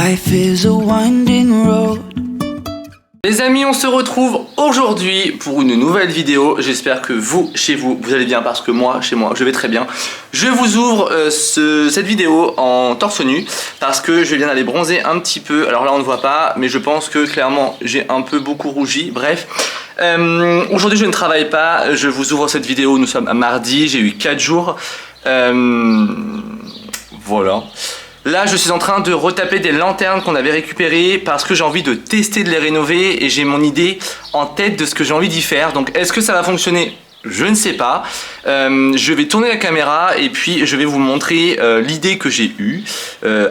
Life is a winding road. Les amis, on se retrouve aujourd'hui pour une nouvelle vidéo. J'espère que vous, chez vous, vous allez bien parce que moi, chez moi, je vais très bien. Je vous ouvre cette vidéo en torse nu parce que je viens d'aller bronzer un petit peu. Alors là, on ne voit pas, mais je pense que clairement, j'ai un peu beaucoup rougi. Bref, aujourd'hui, je ne travaille pas. Je vous ouvre cette vidéo. Nous sommes à mardi. J'ai eu 4 jours. Voilà. Là, je suis en train de retaper des lanternes qu'on avait récupérées parce que j'ai envie de tester de les rénover et j'ai mon idée en tête de ce que j'ai envie d'y faire. Donc, est-ce que ça va fonctionner ? Je ne sais pas. Je vais tourner la caméra et puis je vais vous montrer l'idée que j'ai eue.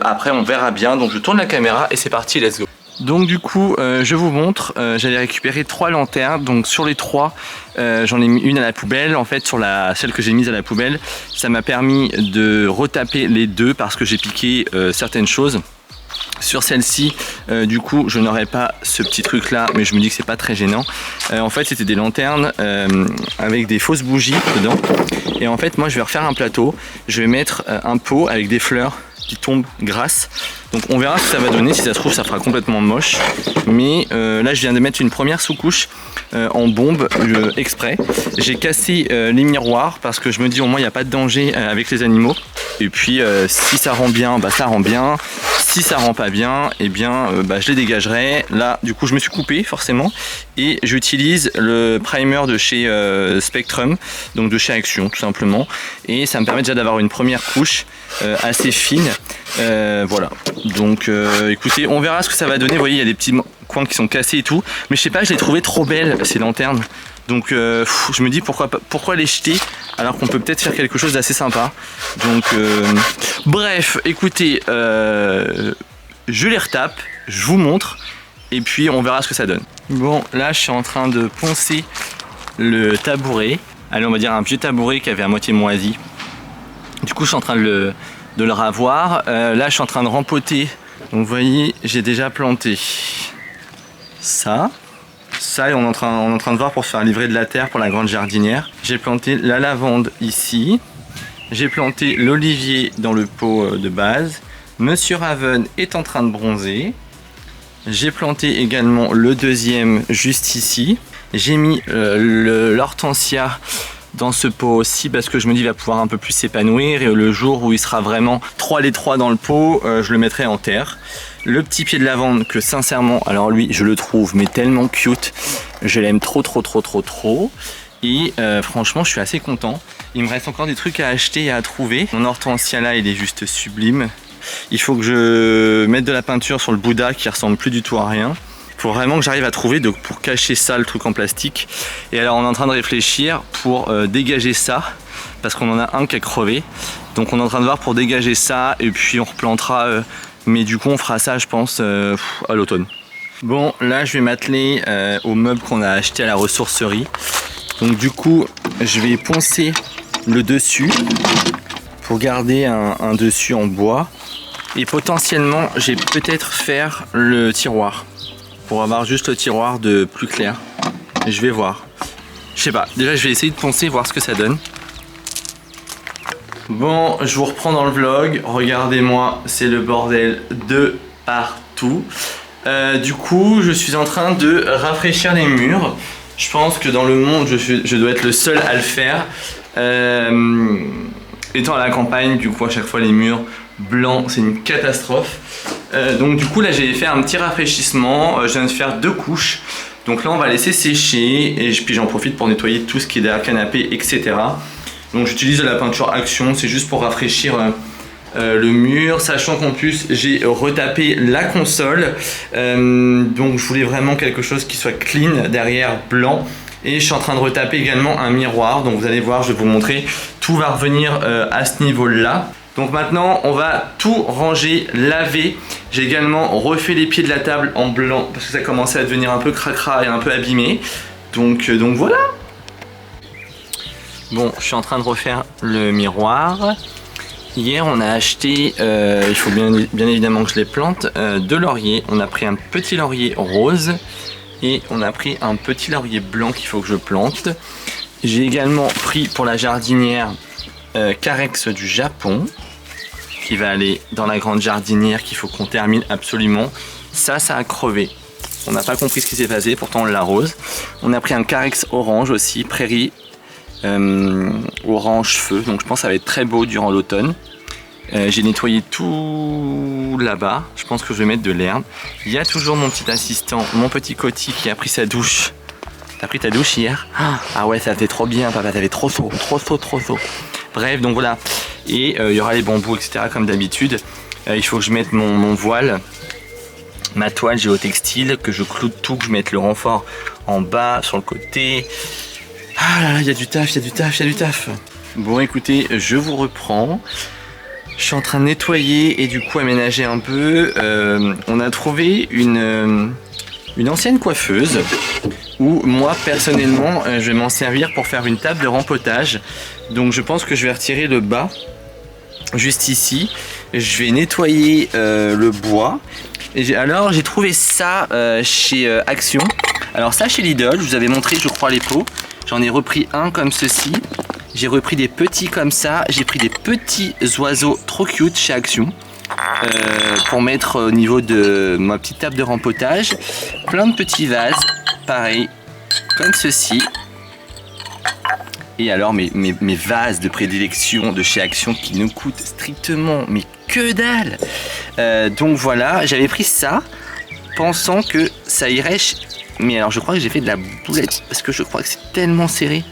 Après, on verra bien. Donc, je tourne la caméra et c'est parti, let's go. Donc du coup je vous montre, j'allais récupérer 3 lanternes, donc sur les 3 j'en ai mis une à la poubelle. En fait sur celle que j'ai mise à la poubelle, ça m'a permis de retaper les 2 parce que j'ai piqué certaines choses. Sur celle-ci, du coup, je n'aurais pas ce petit truc là, mais je me dis que c'est pas très gênant. En fait, c'était des lanternes avec des fausses bougies dedans. Et en fait, moi, je vais refaire un plateau. Je vais mettre un pot avec des fleurs qui tombent grasses. Donc, on verra ce que ça va donner. Si ça se trouve, ça fera complètement moche. Mais là, je viens de mettre une première sous-couche en bombe exprès. J'ai cassé les miroirs parce que je me dis au moins, il n'y a pas de danger avec les animaux. Et puis, si ça rend bien, bah, ça rend bien. Si ça rend pas bien, eh bien je les dégagerai. Là du coup je me suis coupé forcément et j'utilise le primer de chez Spectrum, donc de chez Action tout simplement, et ça me permet déjà d'avoir une première couche assez fine. Voilà, donc écoutez, on verra ce que ça va donner. Vous voyez, il y a des petits coins qui sont cassés et tout, mais je sais pas, je les trouvais trop belles ces lanternes. Donc je me dis pourquoi les jeter alors qu'on peut peut-être faire quelque chose d'assez sympa. Donc bref, écoutez, je les retape, je vous montre et puis on verra ce que ça donne. Bon, là je suis en train de poncer le tabouret. Allez, on va dire un vieux tabouret qui avait à moitié moisi. Du coup je suis en train de le ravoir. Là je suis en train de rempoter. Donc vous voyez, j'ai déjà planté ça. Ça, on est en train de voir pour se faire livrer de la terre pour la grande jardinière. J'ai planté la lavande ici. J'ai planté l'olivier dans le pot de base. Monsieur Raven est en train de bronzer. J'ai planté également le deuxième juste ici. J'ai mis l'hortensia dans ce pot aussi parce que je me dis qu'il va pouvoir un peu plus s'épanouir et le jour où il sera vraiment 3 les 3 dans le pot, je le mettrai en terre. Le petit pied de lavande que sincèrement, alors lui je le trouve mais tellement cute, je l'aime trop et franchement je suis assez content. Il me reste encore des trucs à acheter et à trouver. Mon hortensia là il est juste sublime. Il faut que je mette de la peinture sur le Bouddha qui ressemble plus du tout à rien. Il faut vraiment que j'arrive à trouver pour cacher ça, le truc en plastique. Et alors on est en train de réfléchir pour dégager ça parce qu'on en a un qui a crevé. Donc on est en train de voir pour dégager ça et puis on replantera. Mais du coup on fera ça je pense à l'automne. Bon là je vais m'atteler aux meubles qu'on a acheté à la ressourcerie. Donc du coup je vais poncer le dessus pour garder un dessus en bois. Et potentiellement je vais peut-être faire le tiroir pour avoir juste le tiroir de plus clair. Et je vais voir. Je sais pas, déjà je vais essayer de poncer, voir ce que ça donne. Bon, je vous reprends dans le vlog. Regardez-moi, c'est le bordel de partout. Du coup, je suis en train de rafraîchir les murs. Je pense que dans le monde, je dois être le seul à le faire. Étant à la campagne, du coup, à chaque fois, les murs blancs, c'est une catastrophe. Donc du coup, là, j'ai fait un petit rafraîchissement. Je viens de faire 2 couches. Donc là, on va laisser sécher. Et puis j'en profite pour nettoyer tout ce qui est derrière le canapé, etc. Donc j'utilise de la peinture Action, c'est juste pour rafraîchir le mur, sachant qu'en plus j'ai retapé la console, donc je voulais vraiment quelque chose qui soit clean, derrière blanc, et je suis en train de retaper également un miroir, donc vous allez voir, je vais vous montrer, tout va revenir à ce niveau là. Donc maintenant on va tout ranger, laver. J'ai également refait les pieds de la table en blanc parce que ça commençait à devenir un peu cracra et un peu abîmé, donc voilà. Bon, je suis en train de refaire le miroir. Hier, on a acheté, il faut bien évidemment que je les plante, 2 lauriers. On a pris un petit laurier rose et on a pris un petit laurier blanc qu'il faut que je plante. J'ai également pris pour la jardinière Carex du Japon. qui va aller dans la grande jardinière qu'il faut qu'on termine absolument. Ça a crevé. On n'a pas compris ce qui s'est passé, pourtant on l'arrose. On a pris un Carex orange aussi, prairie orange feu, donc je pense que ça va être très beau durant l'automne. J'ai nettoyé tout là-bas, je pense que je vais mettre de l'herbe. Il y a toujours mon petit assistant, mon petit Coty qui a pris sa douche. T'as pris ta douche hier? Ah ouais, ça fait trop bien papa, t'avais trop chaud. Bref, donc voilà. Et il y aura les bambous, etc. comme d'habitude. Il faut que je mette mon voile, ma toile géotextile, que je cloue tout, que je mette le renfort en bas, sur le côté. Ah là là, il y a du taf. Bon écoutez, je vous reprends. Je suis en train de nettoyer et du coup aménager un peu. On a trouvé une ancienne coiffeuse où moi personnellement je vais m'en servir pour faire une table de rempotage. Donc je pense que je vais retirer le bas juste ici. Je vais nettoyer le bois. Alors j'ai trouvé ça chez Action. Alors ça chez Lidl, je vous avais montré je crois les pots. J'en ai repris un comme ceci. J'ai repris des petits comme ça. J'ai pris des petits oiseaux trop cute chez Action. Pour mettre au niveau de ma petite table de rempotage. Plein de petits vases. Pareil. Comme ceci. Et alors mes vases de prédilection de chez Action qui ne coûtent strictement mais que dalle. Donc voilà. J'avais pris ça. Pensant que ça irait... Mais alors je crois que j'ai fait de la boulette. Parce que je crois que c'est tellement serré.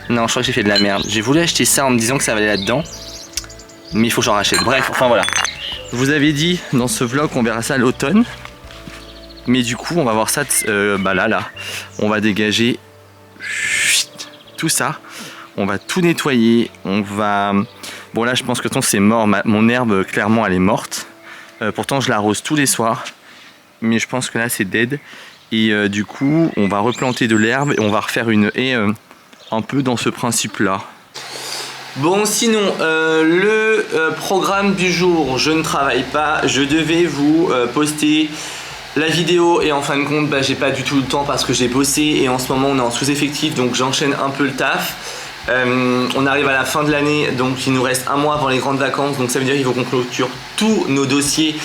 Non, je crois que j'ai fait de la merde. J'ai voulu acheter ça en me disant que ça valait là-dedans. Mais il faut que j'en rachète. Bref, enfin voilà. Je vous avais dit dans ce vlog qu'on verra ça à l'automne. Mais du coup, on va voir ça là. On va dégager tout ça. On va tout nettoyer. On va... Bon là, je pense que c'est mort. Mon herbe, clairement, elle est morte. Pourtant, je l'arrose tous les soirs. Mais je pense que là, c'est dead. Et du coup, on va replanter de l'herbe et on va refaire une haie un peu dans ce principe-là. Bon, sinon, le programme du jour, je ne travaille pas. Je devais vous poster la vidéo et en fin de compte, j'ai pas du tout le temps parce que j'ai bossé et en ce moment, on est en sous-effectif, donc j'enchaîne un peu le taf. On arrive à la fin de l'année, donc il nous reste un mois avant les grandes vacances, donc ça veut dire qu'il faut qu'on clôture tous nos dossiers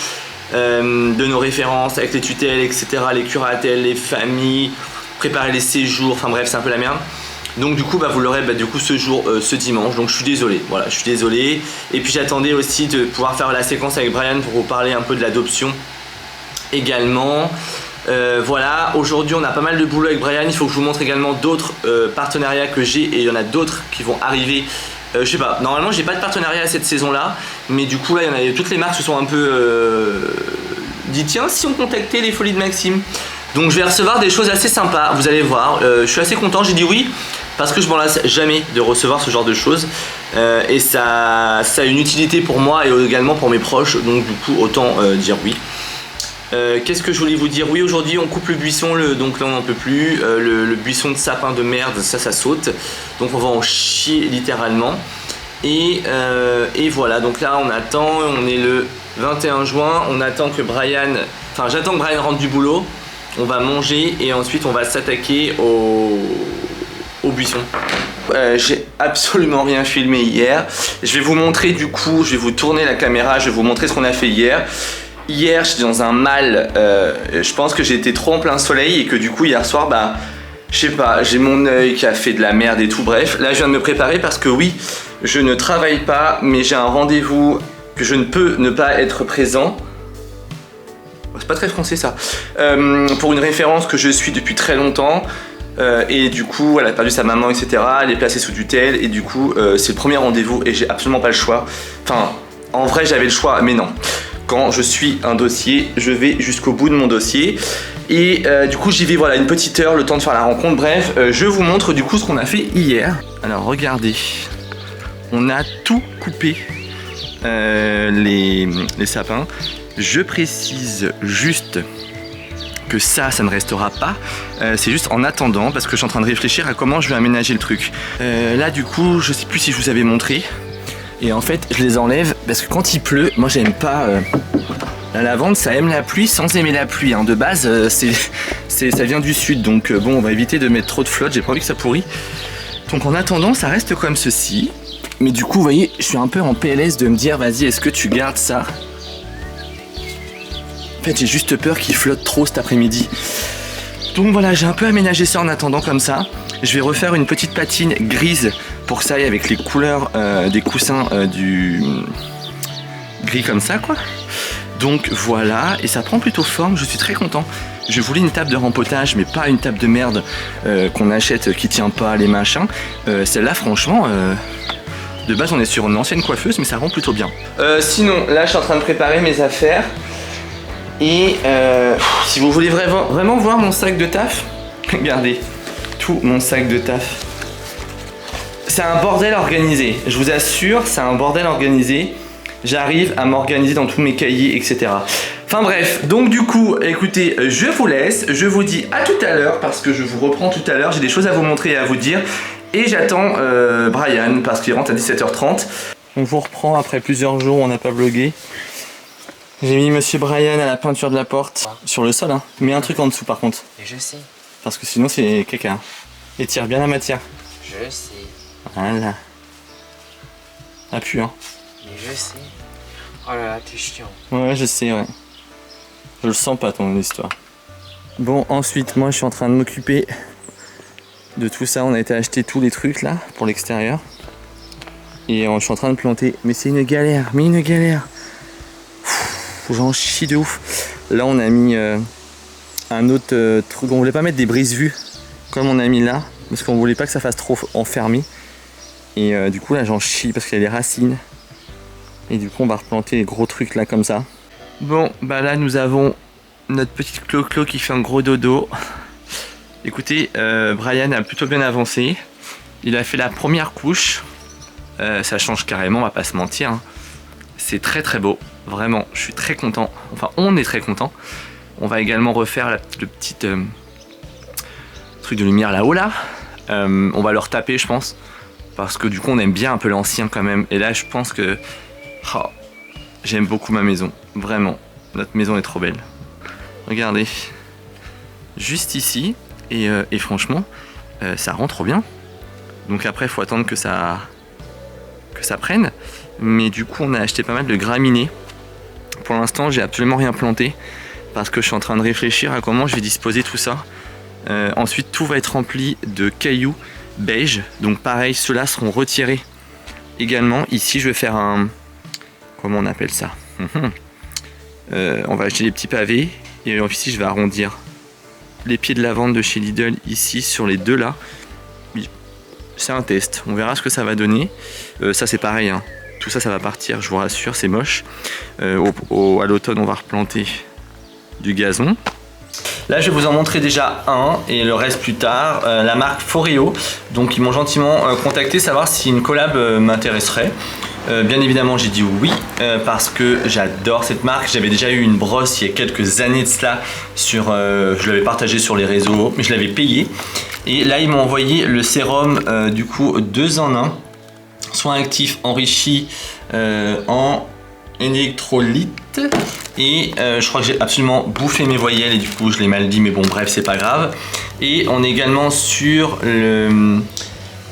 de nos références avec les tutelles, etc., les curatelles, les familles, préparer les séjours, enfin bref, c'est un peu la merde. Donc du coup vous l'aurez ce dimanche, donc je suis désolé, voilà, je suis désolé. Et puis j'attendais aussi de pouvoir faire la séquence avec Brian pour vous parler un peu de l'adoption également. Voilà, aujourd'hui on a pas mal de boulot avec Brian, il faut que je vous montre également d'autres partenariats que j'ai et il y en a d'autres qui vont arriver. Je sais pas, normalement j'ai pas de partenariat cette saison là, mais du coup là il y en a, toutes les marques se sont un peu dit tiens si on contactait les folies de Maxime. Donc je vais recevoir des choses assez sympas, vous allez voir, je suis assez content, j'ai dit oui parce que je m'en lasse jamais de recevoir ce genre de choses et ça a une utilité pour moi et également pour mes proches, donc du coup autant dire oui. Qu'est-ce que je voulais vous dire? Oui, aujourd'hui on coupe le buisson, donc là on n'en peut plus. Le buisson de sapin de merde, ça saute. Donc on va en chier littéralement. Et voilà, donc là on attend, on est le 21 juin, on attend que Brian... Enfin j'attends que Brian rentre du boulot. On va manger et ensuite on va s'attaquer au buisson. J'ai absolument rien filmé hier. Je vais vous montrer du coup, je vais vous tourner la caméra, je vais vous montrer ce qu'on a fait hier. Hier j'étais dans un mal, je pense que j'étais trop en plein soleil et que du coup hier soir je sais pas, j'ai mon œil qui a fait de la merde et tout, bref. Là je viens de me préparer parce que oui, je ne travaille pas mais j'ai un rendez-vous que je ne peux ne pas être présent. C'est pas très français ça. Pour une référence que je suis depuis très longtemps. Et du coup elle a perdu sa maman etc, elle est placée sous tutelle et du coup c'est le premier rendez-vous et j'ai absolument pas le choix. Enfin en vrai j'avais le choix mais non. Quand je suis un dossier, je vais jusqu'au bout de mon dossier. Et du coup j'y vais voilà une petite heure, le temps de faire la rencontre. Bref, je vous montre du coup ce qu'on a fait hier. Alors regardez, on a tout coupé les sapins. Je précise juste que ça ne restera pas. C'est juste en attendant parce que je suis en train de réfléchir à comment je vais aménager le truc. Là du coup, je sais plus si je vous avais montré. Et en fait, je les enlève parce que quand il pleut, moi j'aime pas... La lavande, ça aime la pluie sans aimer la pluie. Hein. De base, ça vient du sud. Donc bon, on va éviter de mettre trop de flotte. J'ai pas envie que ça pourrit. Donc en attendant, ça reste comme ceci. Mais du coup, vous voyez, je suis un peu en PLS de me dire, vas-y, est-ce que tu gardes ça? En fait, j'ai juste peur qu'il flotte trop cet après-midi. Donc voilà, j'ai un peu aménagé ça en attendant comme ça. Je vais refaire une petite patine grise pour que ça aille avec les couleurs des coussins du gris comme ça, quoi. Donc voilà, et ça prend plutôt forme, je suis très content. Je voulais une table de rempotage, mais pas une table de merde qu'on achète qui tient pas les machins. Celle-là, franchement, de base on est sur une ancienne coiffeuse, mais ça rend plutôt bien. Sinon, là je suis en train de préparer mes affaires. Et si vous voulez vraiment voir mon sac de taf, regardez, tout mon sac de taf. C'est un bordel organisé, je vous assure, c'est un bordel organisé. J'arrive à m'organiser dans tous mes cahiers, etc. Enfin bref, donc du coup, écoutez, je vous laisse, je vous dis à tout à l'heure parce que je vous reprends tout à l'heure, j'ai des choses à vous montrer et à vous dire. Et j'attends Brian parce qu'il rentre à 17h30. On vous reprend après plusieurs jours où on n'a pas vlogué. J'ai mis Monsieur Brian à la peinture de la porte, sur le sol, hein. Mets un truc en dessous par contre. Et je sais. Parce que sinon c'est caca. Et tire bien la matière. Je sais. Voilà. Appuie, hein. Mais je sais. Oh là là, t'es chiant. Ouais, je sais, ouais. Je le sens pas ton histoire. Bon, ensuite, moi je suis en train de m'occuper de tout ça. On a été acheter tous les trucs là pour l'extérieur. Et je suis en train de planter. Mais c'est une galère, J'en chie de ouf. Là, on a mis un autre truc. On voulait pas mettre des brises-vues comme on a mis là. Parce qu'on voulait pas que ça fasse trop enfermé. Et du coup, là, j'en chie parce qu'il y a les racines. Et du coup on va replanter les gros trucs là comme ça. Bon bah là nous avons notre petite Clo-Clo qui fait un gros dodo. Écoutez, Brian a plutôt bien avancé. Il a fait la première couche. Ça change carrément, on va pas se mentir, hein. C'est très très beau, vraiment, je suis très content. Enfin on est très content. On va également refaire le petit truc de lumière là-haut là. On va le retaper je pense. Parce que du coup on aime bien un peu l'ancien quand même. Et là je pense que oh, j'aime beaucoup ma maison, vraiment, notre maison est trop belle. Regardez, juste ici, et franchement, ça rend trop bien. Donc après, il faut attendre que ça prenne. Mais du coup, on a acheté pas mal de graminées. Pour l'instant, j'ai absolument rien planté, parce que je suis en train de réfléchir à comment je vais disposer tout ça. Ensuite, tout va être rempli de cailloux beige. Donc pareil, ceux-là seront retirés également. Ici, je vais faire un... Comment on appelle ça? On va acheter des petits pavés et ici je vais arrondir les pieds de lavande de chez Lidl ici sur les deux là. C'est un test, on verra ce que ça va donner. Ça c'est pareil, hein. Tout ça va partir, je vous rassure, c'est moche. À l'automne on va replanter du gazon. Là je vais vous en montrer déjà un et le reste plus tard. La marque Foreo, donc ils m'ont gentiment contacté savoir si une collab m'intéresserait. Bien évidemment j'ai dit oui parce que j'adore cette marque. J'avais déjà eu une brosse il y a quelques années de cela sur, je l'avais partagé sur les réseaux mais je l'avais payé. Et là ils m'ont envoyé le sérum du coup 2 en 1, soin actif enrichi en électrolytes. Et je crois que j'ai absolument bouffé mes voyelles et du coup je l'ai mal dit mais bon bref c'est pas grave. Et on est également sur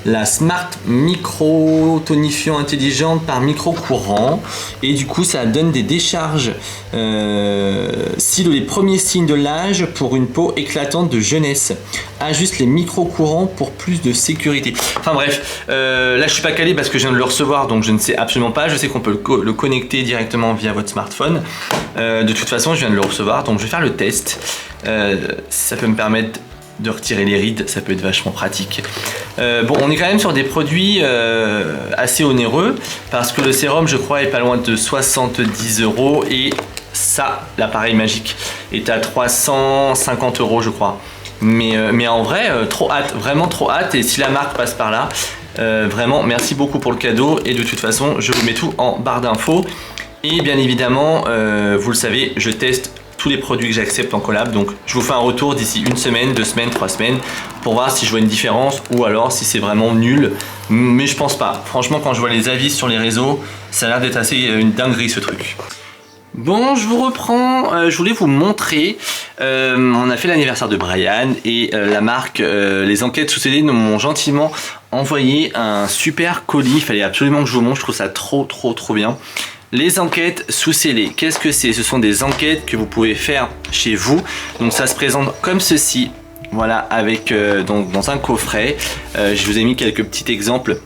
la Smart Micro Tonifiant Intelligente par micro-courant. Et du coup ça donne des décharges les premiers signes de l'âge pour une peau éclatante de jeunesse. Ajuste les micro-courants pour plus de sécurité. Enfin bref, là je suis pas calé parce que je viens de le recevoir donc je ne sais absolument pas. Je sais qu'on peut le connecter directement via votre smartphone. De toute façon je viens de le recevoir donc je vais faire le test. Ça peut me permettre de retirer les rides, ça peut être vachement pratique. Bon, on est quand même sur des produits assez onéreux parce que le sérum, je crois, est pas loin de 70 € et ça, l'appareil magique, est à 350 €, je crois. Mais en vrai, trop hâte, vraiment trop hâte. Et si la marque passe par là, vraiment, merci beaucoup pour le cadeau. Et de toute façon, je vous mets tout en barre d'infos. Et bien évidemment, vous le savez, je teste tous les produits que j'accepte en collab, donc je vous fais un retour d'ici 1 semaine, 2 semaines, 3 semaines pour voir si je vois une différence ou alors si c'est vraiment nul, mais je pense pas. Franchement quand je vois les avis sur les réseaux, ça a l'air d'être assez une dinguerie ce truc. Bon, je vous reprends, je voulais vous montrer, on a fait l'anniversaire de Brian et la marque, les enquêtes sous CD nous m'ont gentiment envoyé un super colis. Il fallait absolument que je vous montre. Je trouve ça trop bien. Les enquêtes sous scellés. Qu'est-ce que c'est? Ce sont des enquêtes que vous pouvez faire chez vous. Donc ça se présente comme ceci. Voilà, avec donc dans un coffret. Je vous ai mis quelques petits exemples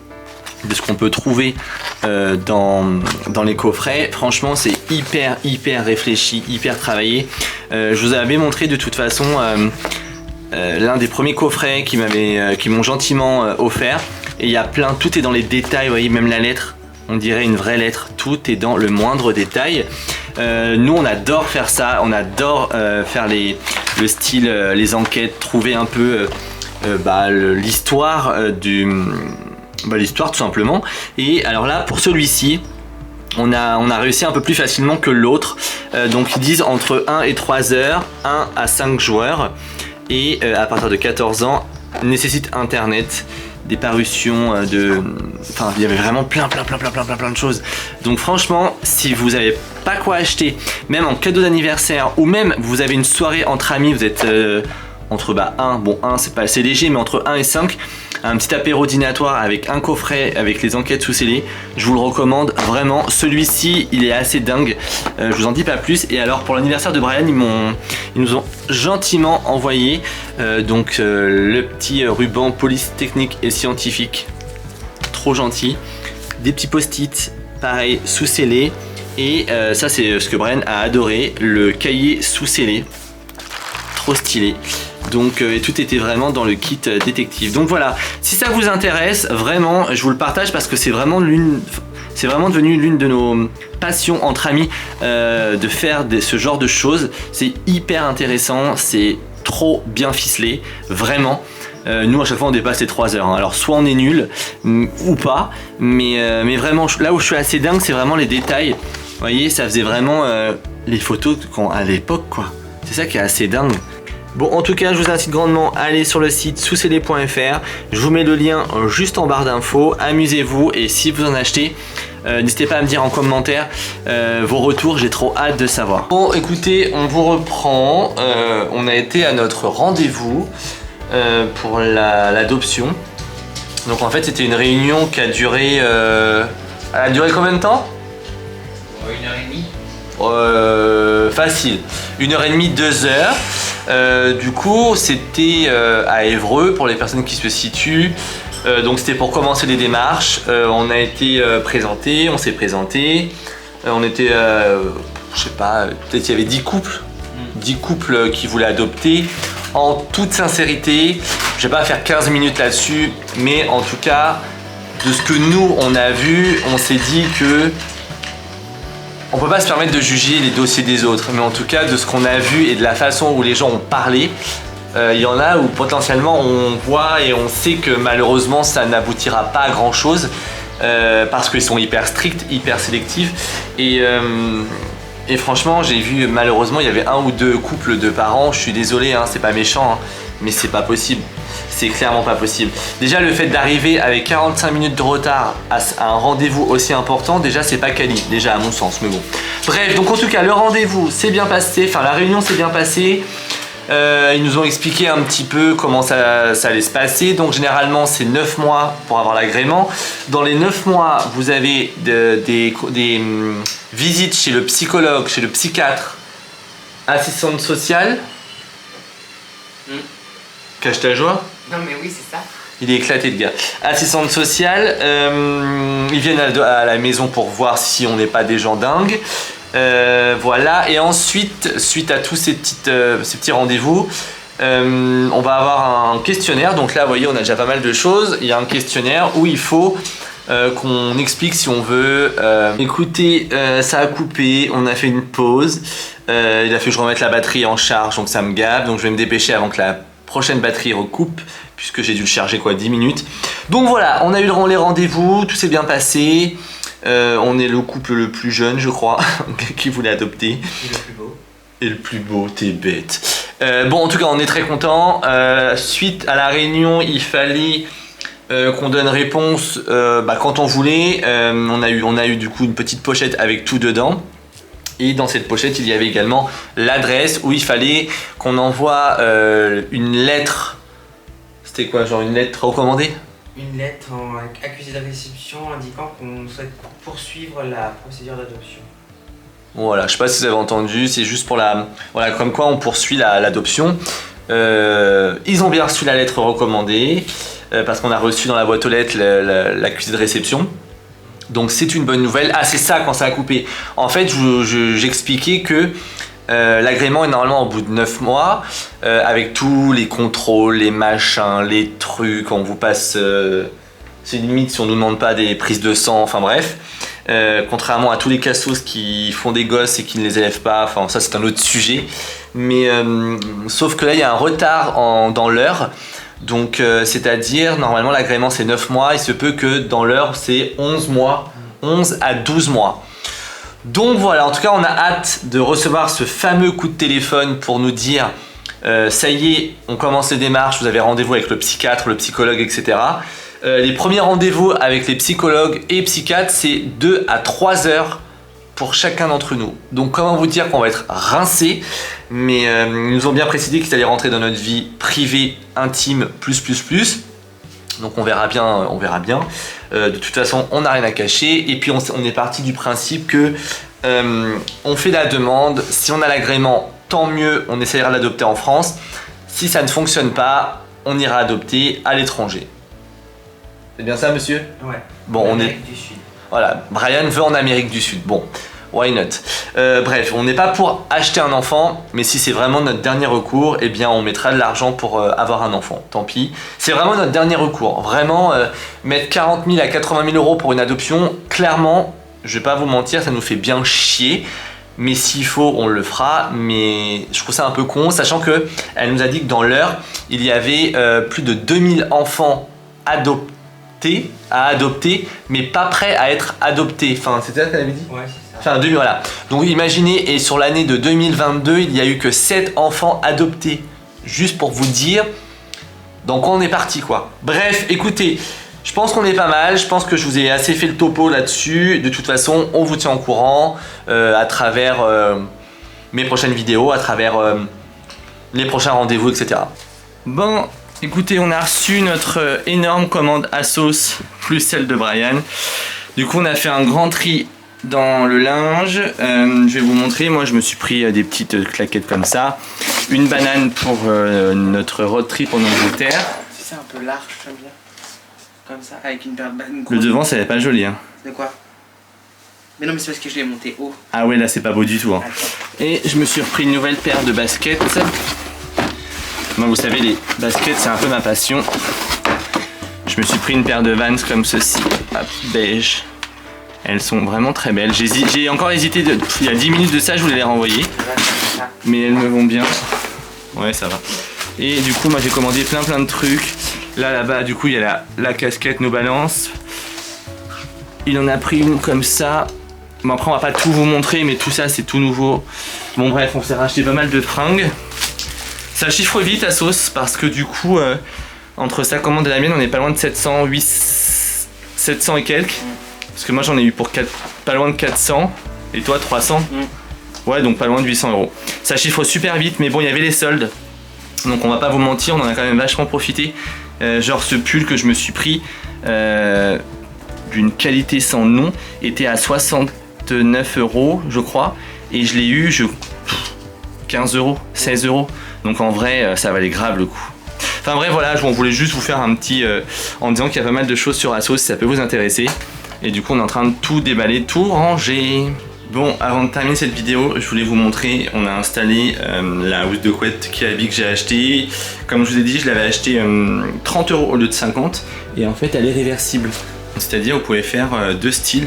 de ce qu'on peut trouver dans les coffrets. Franchement, c'est hyper réfléchi, hyper travaillé. Je vous avais montré de toute façon l'un des premiers coffrets qui m'ont gentiment offert. Et il y a plein, tout est dans les détails, vous voyez, même la lettre, on dirait une vraie lettre, tout est dans le moindre détail. Nous, on adore faire ça, on adore faire le style, les enquêtes, trouver un peu l'histoire l'histoire tout simplement. Et alors là, pour celui-ci, on a réussi un peu plus facilement que l'autre. Donc ils disent entre 1 et 3 heures, 1 à 5 joueurs. Et à partir de 14 ans, nécessite internet, des parutions enfin, il y avait vraiment plein de choses. Donc franchement, si vous n'avez pas quoi acheter, même en cadeau d'anniversaire, ou même vous avez une soirée entre amis, vous êtes entre 1, c'est pas assez léger, mais entre 1 et 5, un petit apéro dînatoire avec un coffret avec les enquêtes sous scellés, je vous le recommande vraiment. Celui-ci, il est assez dingue, je vous en dis pas plus. Et alors pour l'anniversaire de Brian, ils nous ont gentiment envoyé le petit ruban police technique et scientifique, trop gentil, des petits post-it pareil sous scellés, et ça c'est ce que Brian a adoré, le cahier sous scellé, trop stylé. Donc et tout était vraiment dans le kit détective. Donc voilà, si ça vous intéresse, vraiment, je vous le partage parce que c'est vraiment devenu l'une de nos passions entre amis, de faire ce genre de choses. C'est hyper intéressant, c'est trop bien ficelé, vraiment. Nous à chaque fois on dépasse les 3 heures, hein. Alors soit on est nul ou pas, mais vraiment là où je suis assez dingue, c'est vraiment les détails. Vous voyez, ça faisait vraiment les photos à l'époque, quoi. C'est ça qui est assez dingue. Bon, en tout cas, je vous incite grandement à aller sur le site sousscellé.fr. Je vous mets le lien juste en barre d'infos. Amusez-vous, et si vous en achetez, n'hésitez pas à me dire en commentaire vos retours. J'ai trop hâte de savoir. Bon, écoutez, on vous reprend. On a été à notre rendez-vous pour l'adoption. Donc en fait, c'était une réunion qui a duré... elle a duré combien de temps? 1h30. Facile. 1h30, 2 heures. Du coup, c'était à Évreux pour les personnes qui se situent. Donc c'était pour commencer les démarches. On a été présenté, on s'est présenté. On était, je sais pas, peut-être il y avait 10 couples. 10 couples qui voulaient adopter. En toute sincérité, je vais pas faire 15 minutes là-dessus, mais en tout cas, de ce que nous on a vu, on s'est dit que on peut pas se permettre de juger les dossiers des autres, mais en tout cas de ce qu'on a vu et de la façon où les gens ont parlé, il y en a où potentiellement on voit et on sait que malheureusement ça n'aboutira pas à grand chose parce qu'ils sont hyper stricts, hyper sélectifs, et franchement j'ai vu malheureusement il y avait 1 ou 2 couples de parents. Je suis désolé, hein, c'est pas méchant, hein, mais c'est pas possible. C'est clairement pas possible. Déjà, le fait d'arriver avec 45 minutes de retard à un rendez-vous aussi important, déjà c'est pas quali, déjà à mon sens, mais bon. Bref, donc en tout cas le rendez-vous s'est bien passé, enfin la réunion s'est bien passée. Ils nous ont expliqué un petit peu comment ça allait se passer. Donc généralement c'est 9 mois pour avoir l'agrément. Dans les 9 mois, vous avez des visites chez le psychologue, chez le psychiatre, assistante sociale. Cache ta joie. Non mais oui, c'est ça. Il est éclaté le gars. Assistante sociale, ils viennent à la maison pour voir si on n'est pas des gens dingues. Voilà, et ensuite, suite à tous ces petits rendez-vous, on va avoir un questionnaire. Donc là, vous voyez, on a déjà pas mal de choses. Il y a un questionnaire où il faut qu'on explique si on veut. Écoutez, ça a coupé, on a fait une pause. Il a fallu que je remette la batterie en charge, donc ça me gave. Donc je vais me dépêcher avant que la prochaine batterie recoupe, puisque j'ai dû le charger 10 minutes. Donc voilà, on a eu les rendez-vous, tout s'est bien passé. On est le couple le plus jeune, je crois, qui voulait adopter. Et le plus beau. Et le plus beau, t'es bête. Bon, en tout cas, on est très contents. Suite à la réunion, il fallait qu'on donne réponse quand on voulait. On a eu du coup une petite pochette avec tout dedans. Et dans cette pochette, il y avait également l'adresse où il fallait qu'on envoie une lettre. C'était quoi, genre une lettre recommandée? une lettre en accusé de réception indiquant qu'on souhaite poursuivre la procédure d'adoption. Voilà, je sais pas si vous avez entendu, c'est juste pour la... Voilà, comme quoi on poursuit l'adoption. Ils ont bien reçu la lettre recommandée, parce qu'on a reçu dans la boîte aux lettres l'accusé de réception. Donc c'est une bonne nouvelle. Ah, c'est ça quand ça a coupé. En fait, j'expliquais que l'agrément est normalement au bout de 9 mois, avec tous les contrôles, les machins, les trucs, on vous passe... c'est limite si on nous demande pas des prises de sang, enfin bref. Contrairement à tous les cassos qui font des gosses et qui ne les élèvent pas, enfin ça c'est un autre sujet. Mais sauf que là il y a un retard dans l'heure. Donc c'est-à-dire normalement l'agrément c'est 9 mois, il se peut que dans l'heure c'est 11 mois, 11 à 12 mois. Donc voilà, en tout cas on a hâte de recevoir ce fameux coup de téléphone pour nous dire ça y est, on commence les démarches, vous avez rendez-vous avec le psychiatre, le psychologue, etc. Les premiers rendez-vous avec les psychologues et psychiatres, c'est 2 à 3 heures pour chacun d'entre nous. Donc comment vous dire qu'on va être rincés, mais ils nous ont bien précisé qu'ils allaient rentrer dans notre vie privée, intime, plus. Donc on verra bien, on verra bien. De toute façon, on n'a rien à cacher. Et puis on est parti du principe que on fait la demande. Si on a l'agrément, tant mieux, on essaiera de l'adopter en France. Si ça ne fonctionne pas, on ira adopter à l'étranger. C'est bien ça, monsieur? Ouais. Bon, en on est... Amérique du Sud. Voilà, Brian veut en Amérique du Sud. Bon, why not? Bref, on n'est pas pour acheter un enfant, mais si c'est vraiment notre dernier recours, eh bien on mettra de l'argent pour avoir un enfant. Tant pis. C'est vraiment notre dernier recours. Vraiment, mettre 40 000 à 80 000 euros pour une adoption, clairement, je vais pas vous mentir, ça nous fait bien chier. Mais s'il faut, on le fera. Mais je trouve ça un peu con, sachant que elle nous a dit que dans l'heure, il y avait plus de 2000 enfants à adopter, mais pas prêts à être adoptés. Enfin, c'est ça qu'elle avait dit? Ouais, c'est ça. Enfin, 2000, voilà. Donc imaginez, et sur l'année de 2022, il n'y a eu que 7 enfants adoptés. Juste pour vous dire dans quoi on est parti, quoi. Bref, écoutez, je pense qu'on est pas mal. Je pense que je vous ai assez fait le topo là-dessus. De toute façon, on vous tient au courant à travers mes prochaines vidéos, à travers les prochains rendez-vous, etc. Bon, écoutez, on a reçu notre énorme commande Asos plus celle de Brian. Du coup, on a fait un grand tri dans le linge. Je vais vous montrer. Moi, je me suis pris des petites claquettes comme ça. Une banane pour notre road trip en Angleterre. C'est un peu large, j'aime bien. Comme ça, avec une paire de bananes. Le devant, ça n'est pas joli. Hein. De quoi? Mais non, mais c'est parce que je l'ai monté haut. Ah ouais, là, c'est pas beau du tout. Hein. Attends. Et je me suis repris une nouvelle paire de baskets. Moi, vous savez, les baskets, c'est un peu ma passion. Je me suis pris une paire de Vans comme ceci, beige. Elles sont vraiment très belles. J'ai encore hésité, il y a 10 minutes de ça, je voulais les renvoyer. Mais elles me vont bien. Ouais, ça va. Et du coup, moi, j'ai commandé plein de trucs. Là-bas, du coup, il y a la casquette No Balance. Il en a pris une comme ça. Bon, après, on va pas tout vous montrer, mais tout ça, c'est tout nouveau. Bon, bref, on s'est racheté pas mal de fringues. Ça chiffre vite à sauce parce que du coup, entre sa commande et la mienne, on est pas loin de 700 et quelques. Parce que moi, j'en ai eu pour pas loin de 400. Et toi, 300 ? Ouais, donc pas loin de 800 €. Ça chiffre super vite, mais bon, il y avait les soldes. Donc on va pas vous mentir, on en a quand même vachement profité. Genre ce pull que je me suis pris, d'une qualité sans nom, était à 69 €, je crois. Et je l'ai eu, 15 €, 16 €. Donc en vrai, ça valait grave le coup. Enfin bref, voilà, on voulait juste vous faire un petit... en disant qu'il y a pas mal de choses sur Asos, si ça peut vous intéresser. Et du coup, on est en train de tout déballer, tout ranger. Bon, avant de terminer cette vidéo, je voulais vous montrer, on a installé la housse de couette Kiabi que j'ai acheté. Comme je vous ai dit, je l'avais acheté 30 € au lieu de 50. Et en fait, elle est réversible. C'est-à-dire, vous pouvez faire deux styles.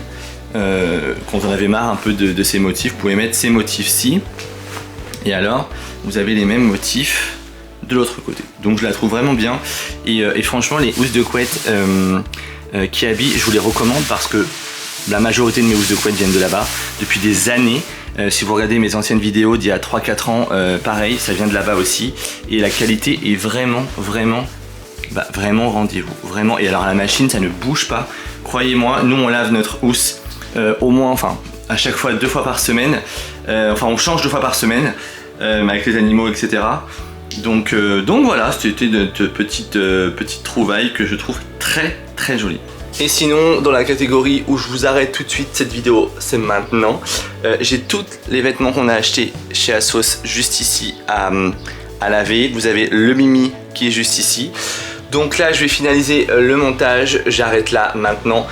Quand vous en avez marre un peu de ces motifs, vous pouvez mettre ces motifs-ci. Et alors, vous avez les mêmes motifs de l'autre côté. Donc je la trouve vraiment bien. Et franchement, les housses de couette Kiabi, je vous les recommande parce que la majorité de mes housses de couette viennent de là-bas depuis des années. Si vous regardez mes anciennes vidéos d'il y a 3-4 ans, pareil, ça vient de là-bas aussi. Et la qualité est vraiment au rendez-vous. Vraiment. Et alors la machine, ça ne bouge pas. Croyez-moi, nous on lave notre housse au moins, enfin à chaque fois 2 fois par semaine. Enfin on change 2 fois par semaine avec les animaux, etc. Donc voilà, c'était notre petite trouvaille que je trouve très jolie. Et sinon, dans la catégorie où je vous arrête tout de suite cette vidéo, c'est maintenant. J'ai tous les vêtements qu'on a achetés chez ASOS juste ici à laver. Vous avez le Mimi qui est juste ici. Donc là, je vais finaliser le montage. J'arrête là maintenant.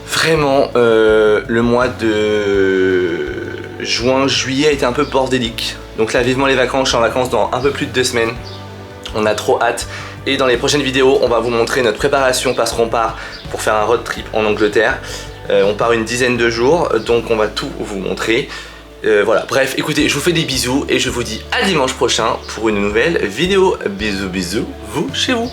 Vraiment, le mois de juin, juillet a été un peu bordélique. Donc là, vivement les vacances. Je suis en vacances dans un peu plus de 2 semaines. On a trop hâte. Et dans les prochaines vidéos, on va vous montrer notre préparation parce qu'on part pour faire un road trip en Angleterre. On part une dizaine de jours, donc on va tout vous montrer. Voilà, bref, écoutez, je vous fais des bisous et je vous dis à dimanche prochain pour une nouvelle vidéo. Bisous, bisous, vous chez vous.